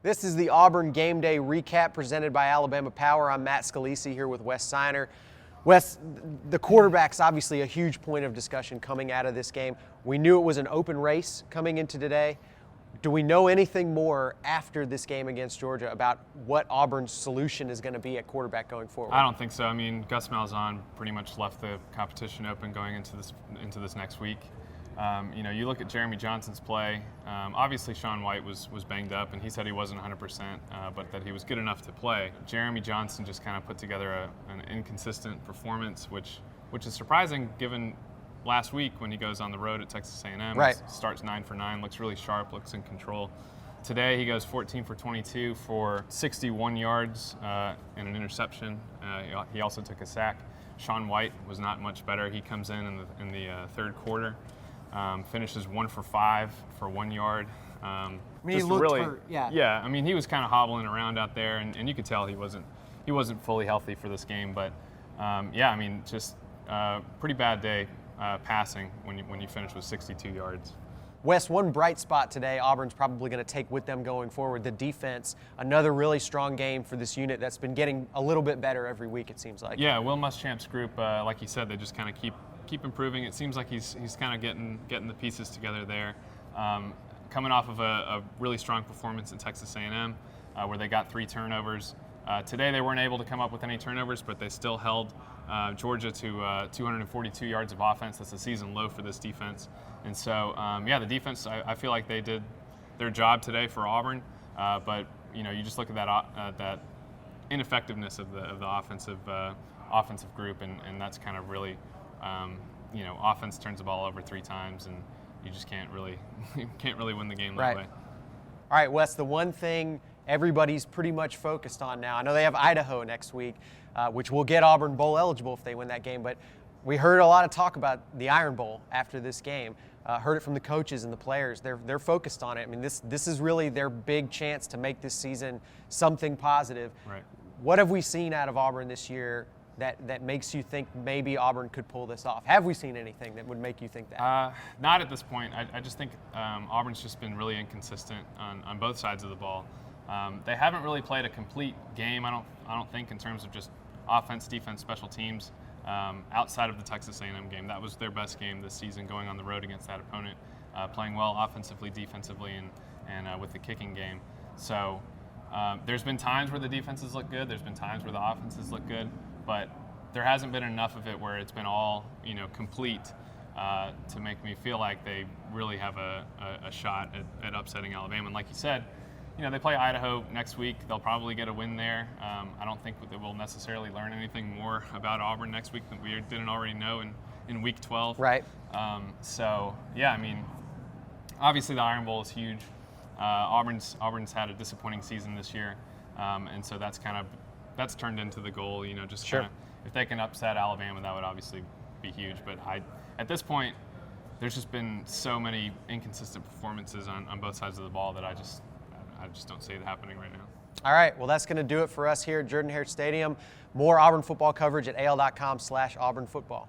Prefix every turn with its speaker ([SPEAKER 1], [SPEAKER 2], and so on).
[SPEAKER 1] This is the Auburn Game Day recap presented by Alabama Power. I'm Matt Scalici here with Wes Sinor. Wes, the quarterback's obviously a huge point of discussion coming out of this game. We knew it was an open race coming into today. Do we know anything more after this game against Georgia about what Auburn's solution is going to be at quarterback going forward?
[SPEAKER 2] I don't think so. I mean, Gus Malzahn pretty much left the competition open going into this next week. You look at Jeremy Johnson's play. Obviously, Sean White was banged up, and he said he wasn't 100%, but that he was good enough to play. Jeremy Johnson just kind of put together an inconsistent performance, which is surprising given last week when he goes on the road at Texas A&M.
[SPEAKER 1] Right.
[SPEAKER 2] Starts 9 for 9, looks really sharp, looks in control. Today he goes 14 for 22 for 61 yards and an interception. He also took a sack. Sean White was not much better. He comes in the third quarter. Finishes 1 for 5 for 1 yard.
[SPEAKER 1] He looked hurt, yeah.
[SPEAKER 2] Yeah, I mean, he was kind of hobbling around out there, and you could tell he wasn't fully healthy for this game. But just pretty bad day passing when you finish with 62 yards.
[SPEAKER 1] Wes, one bright spot today Auburn's probably going to take with them going forward, the defense. Another really strong game for this unit that's been getting a little bit better every week, it seems like.
[SPEAKER 2] Yeah, Will Muschamp's group, like you said, they just kind of keep improving. It seems like he's kind of getting the pieces together there. Coming off of a really strong performance in Texas A&M, where they got 3 turnovers. Today they weren't able to come up with any turnovers, but they still held Georgia to 242 yards of offense. That's a season low for this defense. And so, the defense, I feel like they did their job today for Auburn. But you just look at that ineffectiveness of the offensive group, and that's kind of really. Offense turns the ball over 3 times, and you just can't really win the game that way.
[SPEAKER 1] All right, Wes, the one thing everybody's pretty much focused on now, I know they have Idaho next week, which will get Auburn bowl eligible if they win that game, but we heard a lot of talk about the Iron Bowl after this game. Heard it from the coaches and the players. They're focused on it. I mean, this is really their big chance to make this season something positive.
[SPEAKER 2] Right.
[SPEAKER 1] What have we seen out of Auburn this year that makes you think maybe Auburn could pull this off? Have we seen anything that would make you think that?
[SPEAKER 2] Not at this point. I just think Auburn's just been really inconsistent on both sides of the ball. They haven't really played a complete game, I don't think, in terms of just offense, defense, special teams. Outside of the Texas A&M game, that was their best game this season, going on the road against that opponent, playing well offensively, defensively, and with the kicking game. So there's been times where the defenses look good. There's been times where the offenses look good. But there hasn't been enough of it where it's been all complete to make me feel like they really have a shot at upsetting Alabama. And like you said, they play Idaho next week. They'll probably get a win there. I don't think that we'll necessarily learn anything more about Auburn next week that we didn't already know in Week 12.
[SPEAKER 1] Right.
[SPEAKER 2] Obviously the Iron Bowl is huge. Auburn's had a disappointing season this year, and so that's turned into the goal.
[SPEAKER 1] Sure.
[SPEAKER 2] If they can upset Alabama, that would obviously be huge. But at this point, there's just been so many inconsistent performances on both sides of the ball that I just don't see it happening right now.
[SPEAKER 1] All right, well, that's going to do it for us here at Jordan-Hare Stadium. More Auburn football coverage at AL.com/AuburnFootball.